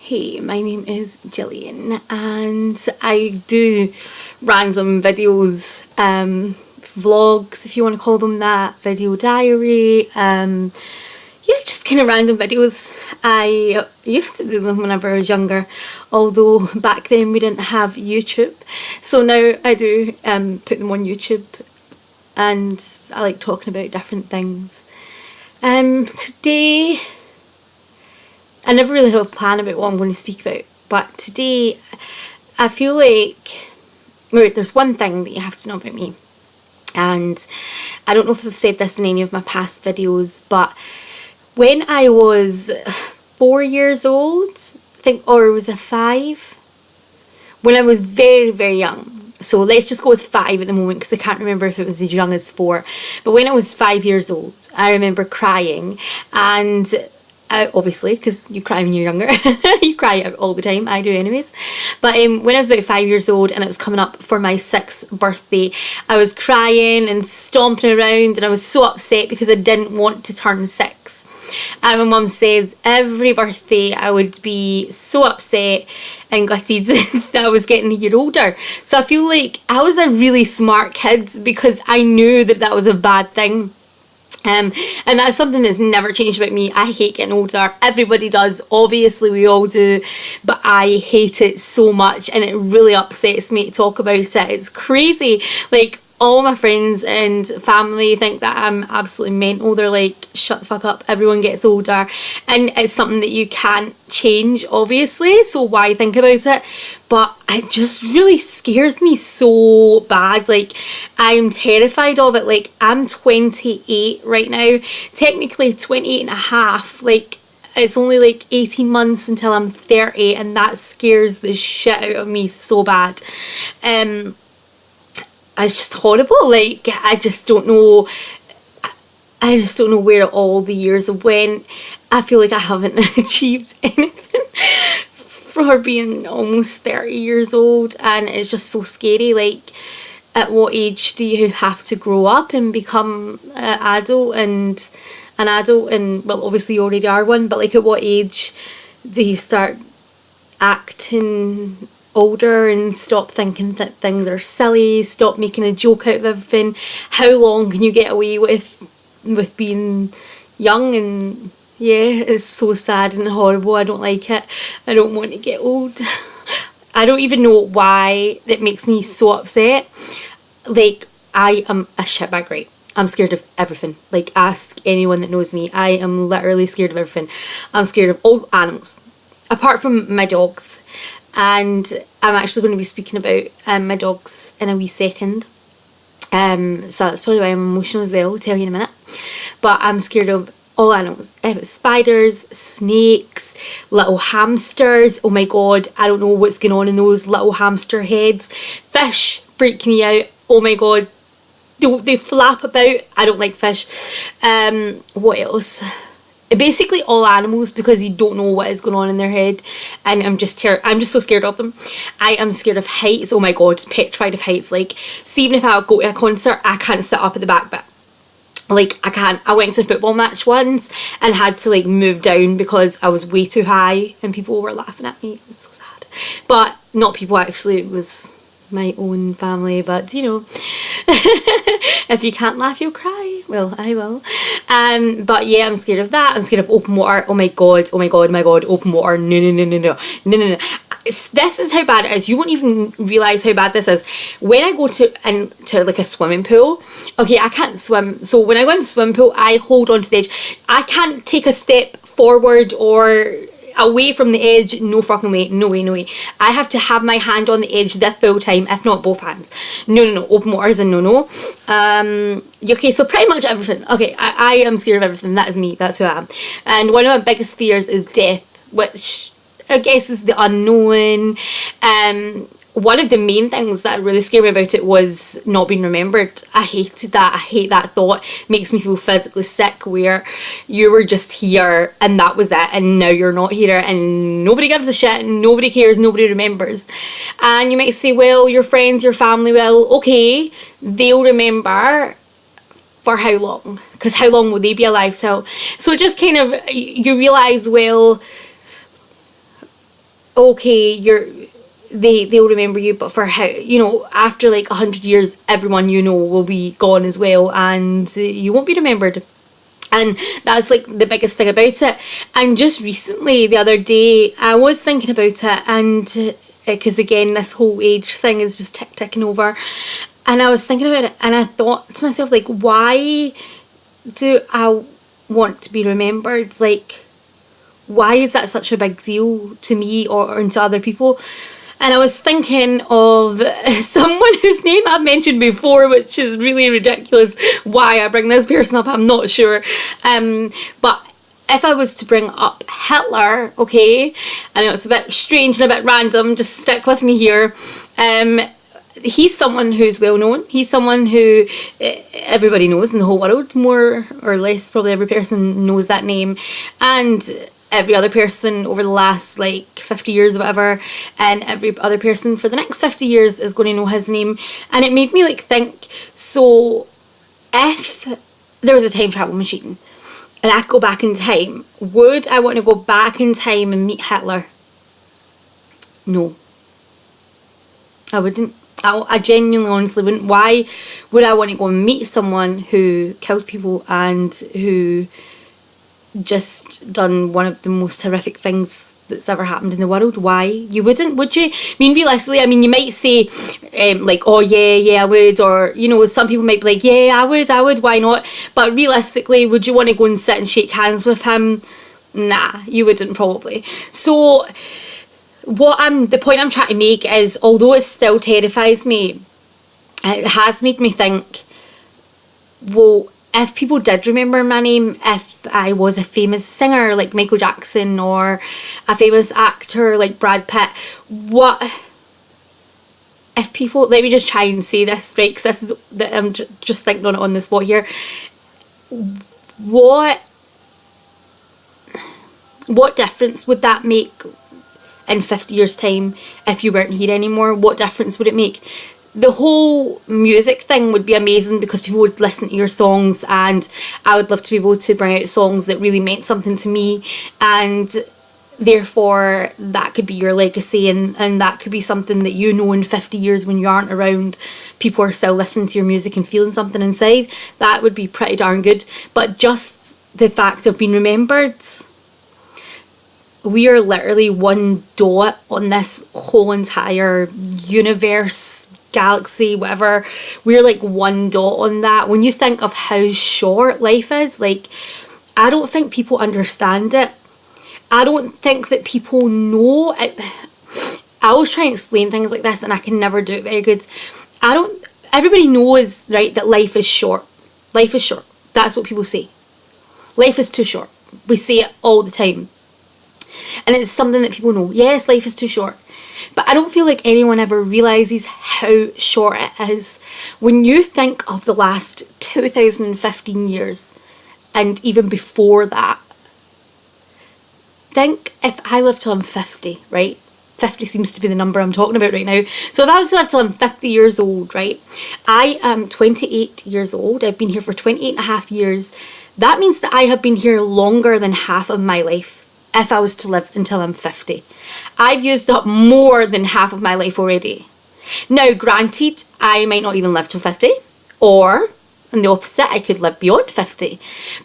Hey, my name is Gillian and I do random videos, vlogs if you want to call them that, video diary, just kind of random videos. I used to do them whenever I was younger, although back then we didn't have YouTube, so now I do put them on YouTube and I like talking about different things. Today I never really have a plan about what I'm going to speak about, but today I feel like, there's one thing that you have to know about me, and I don't know if I've said this in any of my past videos, but when I was 4 years old, I think, or was it 5? When I was very, very young, so let's just go with 5 at the moment because I can't remember if it was as young as 4, but when I was 5 years old, I remember crying, and obviously, because you cry when you're younger, you cry all the time, I do anyways, but when I was about 5 years old and it was coming up for my 6th birthday, I was crying and stomping around and I was so upset because I didn't want to turn 6. And my mum said every birthday I would be so upset and gutted that I was getting a year older. So I feel like I was a really smart kid because I knew that that was a bad thing. And that's something that's never changed about me. I hate getting older. Everybody does. Obviously, we all do. But I hate it so much. And it really upsets me to talk about it. It's crazy. Like, all my friends and family think that I'm absolutely mental. They're like, shut the fuck up, everyone gets older. And it's something that you can't change, obviously, so why think about it? But it just really scares me so bad. Like, I'm terrified of it. Like, I'm 28 right now, technically 28 and a half. Like, it's only like 18 months until I'm 30, and that scares the shit out of me so bad. It's just horrible. Like, I just don't know where all the years have went. I feel like I haven't achieved anything for being almost 30 years old, and it's just so scary. Like, at what age do you have to grow up and become an adult? And well, obviously you already are one, but like, at what age do you start acting older and stop thinking that things are silly, stop making a joke out of everything? How long can you get away with being young? And yeah, it's so sad and horrible. I don't like it. I don't want to get old. I don't even know why it makes me so upset. Like, I am a shitbag, right? I'm scared of everything. Like, ask anyone that knows me. I am literally scared of everything. I'm scared of all animals, apart from my dogs. And I'm actually going to be speaking about my dogs in a wee second. So that's probably why I'm emotional as well, I'll tell you in a minute. But I'm scared of all animals. If it's spiders, snakes, little hamsters, oh my god, I don't know what's going on in those little hamster heads. Fish freak me out, oh my god. They flap about. I don't like fish. What else? Basically all animals, because you don't know what is going on in their head, and I'm just so scared of them. I am scared of heights. Oh my god, petrified of heights. Like, see, even if I go to a concert, I can't sit up at the back bit. Like, I can't. I went to a football match once and had to like move down because I was way too high and people were laughing at me. It was so sad. But not people, actually, it was my own family. But you know, if you can't laugh, you'll cry. Well, I will. But yeah, I'm scared of that. I'm scared of open water. Oh my god, open water. No. This is how bad it is. You won't even realise how bad this is. When I go to like a swimming pool, okay, I can't swim. So when I go into the swimming pool, I hold on to the edge. I can't take a step forward or away from the edge. No fucking way. No way. I have to have my hand on the edge the full time, if not both hands. No. Open water is a no. Okay, so pretty much everything. Okay, I am scared of everything. That is me. That's who I am. And one of my biggest fears is death, which I guess is the unknown. One of the main things that really scared me about it was not being remembered. I hated that. I hate that thought. It makes me feel physically sick, where you were just here and that was it, and now you're not here and nobody gives a shit, nobody cares, nobody remembers. And you might say, well, your friends, your family will. Okay, they'll remember. For how long? Because how long will they be alive till? So just kind of, you realise, well, okay, they'll remember you, but for how, you know, after like 100 years, everyone you know will be gone as well, and you won't be remembered. And that's like the biggest thing about it. And just recently, the other day, I was thinking about it, and because again, this whole age thing is just ticking over. And I was thinking about it, and I thought to myself, like, why do I want to be remembered? Like, why is that such a big deal to me or to other people? And I was thinking of someone whose name I've mentioned before, which is really ridiculous. Why I bring this person up, I'm not sure. But if I was to bring up Hitler, okay, I know it's a bit strange and a bit random, just stick with me here. He's someone who's well known. He's someone who everybody knows in the whole world, more or less. Probably every person knows that name, and every other person over the last like 50 years or whatever, and every other person for the next 50 years is going to know his name. And it made me like think, so if there was a time travel machine and I could go back in time, would I want to go back in time and meet Hitler? No, I wouldn't. I genuinely, honestly wouldn't. Why would I want to go and meet someone who killed people and who just done one of the most horrific things that's ever happened in the world? Why? You wouldn't, would you? I mean, realistically, I mean, you might say, like, oh, yeah, I would. Or, you know, some people might be like, yeah, I would, why not? But realistically, would you want to go and sit and shake hands with him? Nah, you wouldn't probably. So the point I'm trying to make is, although it still terrifies me, it has made me think, well, if people did remember my name, if I was a famous singer like Michael Jackson or a famous actor like Brad Pitt, what if people, let me just try and say this, right, because this is, I'm just thinking on it on the spot here, what difference would that make in 50 years time if you weren't here anymore? What difference would it make? The whole music thing would be amazing because people would listen to your songs, and I would love to be able to bring out songs that really meant something to me, and therefore that could be your legacy, and that could be something that, you know, in 50 years when you aren't around, people are still listening to your music and feeling something inside. That would be pretty darn good. But just the fact of being remembered, we are literally one dot on this whole entire universe, galaxy, whatever. We're like one dot on that. When you think of how short life is, like, I don't think people understand it. I don't think that people know it. I always try and explain things like this and I can never do it very good. Everybody knows, right, that life is short. Life is short. That's what people say. Life is too short. We say it all the time. And it's something that people know. Yes, life is too short. But I don't feel like anyone ever realises how short it is. When you think of the last 2015 years, and even before that, think if I live till I'm 50, right? 50 seems to be the number I'm talking about right now. So if I was to live till I'm 50 years old, right? I am 28 years old. I've been here for 28 and a half years. That means that I have been here longer than half of my life. If I was to live until I'm 50. I've used up more than half of my life already. Now, granted, I might not even live till 50, or, in the opposite, I could live beyond 50.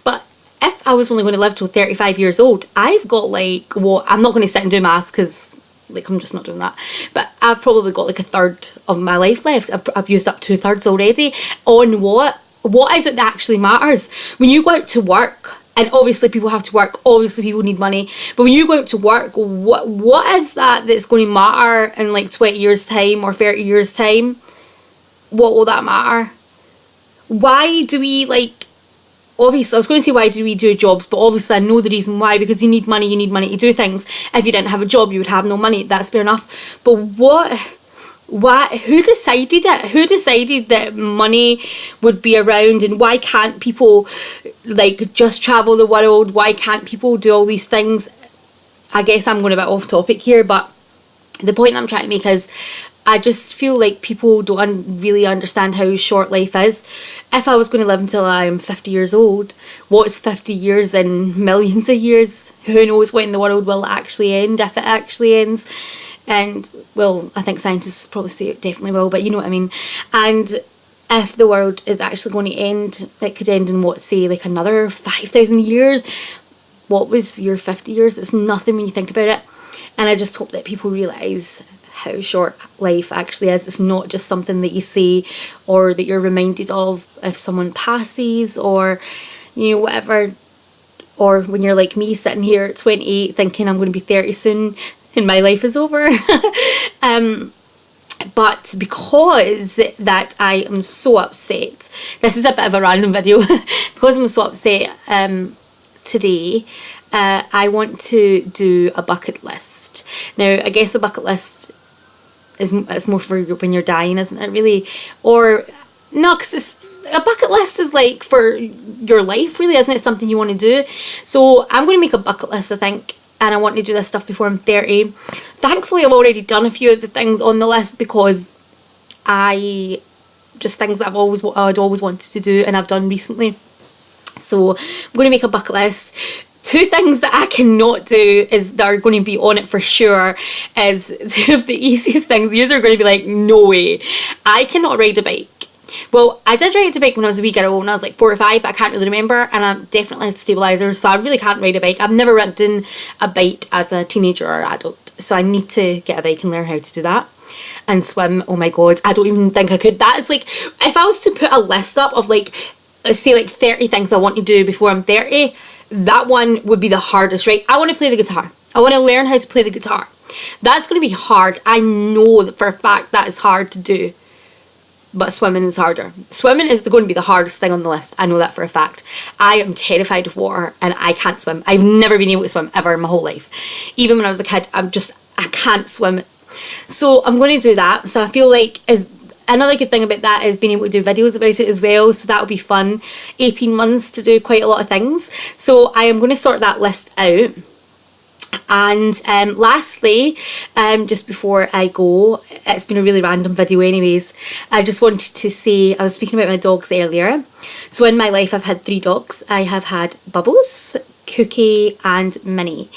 But if I was only going to live till 35 years old, I've got like, well, I'm not going to sit and do maths because, like, I'm just not doing that. But I've probably got like a third of my life left. I've used up 2/3 already. On what? What is it that actually matters? When you go out to work, and obviously people have to work, obviously people need money, but when you go out to work, what is that that's going to matter in like 20 years time or 30 years time? What will that matter? Why do we, like, obviously I was going to say why do we do jobs, but obviously I know the reason why, because you need money to do things. If you didn't have a job you would have no money, that's fair enough. But who decided it? Who decided that money would be around, and why can't people like just travel the world? Why can't people do all these things? I guess I'm going a bit off topic here, but the point I'm trying to make is I just feel like people don't really understand how short life is. If I was going to live until I'm 50 years old, what's 50 years in millions of years? who knows when the world will actually end, if it actually ends. And, well, I think scientists probably say it definitely will, but you know what I mean. And if the world is actually going to end, it could end in, what, say, like another 5,000 years. What was your 50 years? It's nothing when you think about it. And I just hope that people realise how short life actually is. It's not just something that you say or that you're reminded of if someone passes, or, you know, whatever. Or when you're like me, sitting here at 28 thinking I'm going to be 30 soon and my life is over. But because that I am so upset, this is a bit of a random video, because I'm so upset today, I want to do a bucket list. Now, I guess a bucket list is more for when you're dying, isn't it, really? Or, no, because a bucket list is like for your life, really, isn't it? Something you want to do. So I'm going to make a bucket list, I think, and I want to do this stuff before I'm 30. Thankfully, I've already done a few of the things on the list, because just things that I'd always wanted to do and I've done recently. So I'm going to make a bucket list. 2 things that I cannot do is that are going to be on it for sure is 2 of the easiest things. These are going to be like, no way. I cannot ride a bike. Well, I did ride a bike when I was a wee girl, when I was like 4 or 5, but I can't really remember, and I definitely had stabilisers, so I really can't ride a bike. I've never ridden a bike as a teenager or adult, so I need to get a bike and learn how to do that. And swim, oh my god, I don't even think I could. That is like, if I was to put a list up of like, say like 30 things I want to do before I'm 30, that one would be the hardest, right? I want to play the guitar. I want to learn how to play the guitar. That's going to be hard. I know that for a fact that is hard to do. But swimming is harder. Swimming is going to be the hardest thing on the list. I know that for a fact. I am terrified of water and I can't swim. I've never been able to swim ever in my whole life. Even when I was a kid, I can't swim. So I'm going to do that. So I feel like another good thing about that is being able to do videos about it as well. So that'll be fun. 18 months to do quite a lot of things. So I am going to sort that list out. And lastly, just before I go, it's been a really random video anyways, I just wanted to say, I was speaking about my dogs earlier. So in my life I've had 3 dogs. I have had Bubbles, Cookie and Minnie,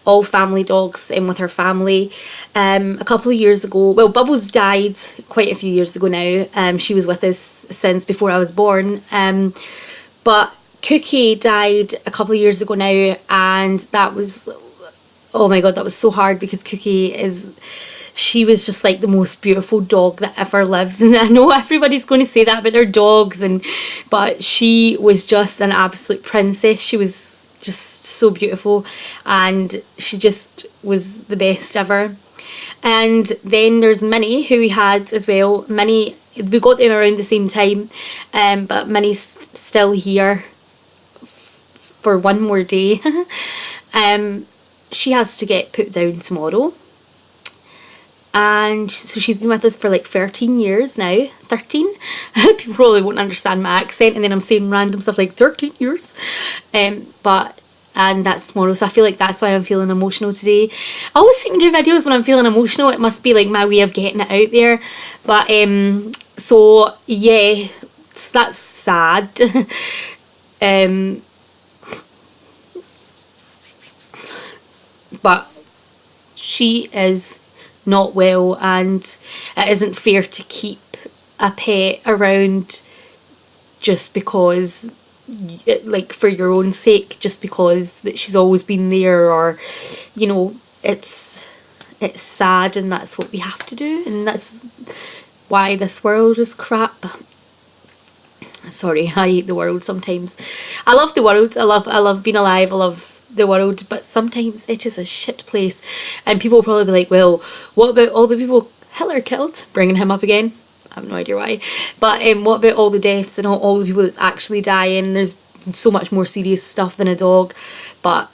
all family dogs in with her family. A couple of years ago, well, Bubbles died quite a few years ago now. She was with us since before I was born. But Cookie died a couple of years ago now, and that was, oh my god, that was so hard, because she was just like the most beautiful dog that ever lived. And I know everybody's going to say that about their dogs, but she was just an absolute princess. She was just so beautiful, and she just was the best ever. And then there's Minnie, who we had as well. Minnie, we got them around the same time, but Minnie's still here for one more day. She has to get put down tomorrow, and so she's been with us for like 13 years now. 13. People probably won't understand my accent, and then I'm saying random stuff like 13 years, and that's tomorrow. So I feel like that's why I'm feeling emotional today. I always seem to do videos when I'm feeling emotional. It must be like my way of getting it out there. But so yeah, that's sad. But she is not well, and it isn't fair to keep a pet around just because, like, for your own sake, just because that she's always been there, or, you know, it's sad, and that's what we have to do, and that's why this world is crap. Sorry, I hate the world sometimes. I love the world. I love being alive. I love the world, but sometimes it's just a shit place. And people will probably be like, well, what about all the people Hitler killed? Bringing him up again. I have no idea why. But what about all the deaths and all the people that's actually dying? There's so much more serious stuff than a dog. But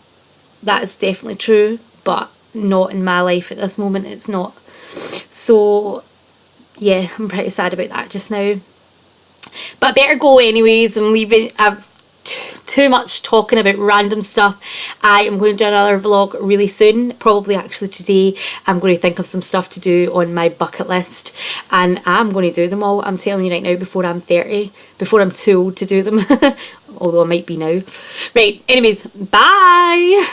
that is definitely true, but not in my life at this moment. It's not. So yeah, I'm pretty sad about that just now. But I better go anyways. I'm leaving. I've too much talking about random stuff. I am going to do another vlog really soon, probably actually today. I'm going to think of some stuff to do on my bucket list, and I'm going to do them all. I'm telling you right now, before I'm 30, before I'm too old to do them. Although I might be now. Right, anyways, bye!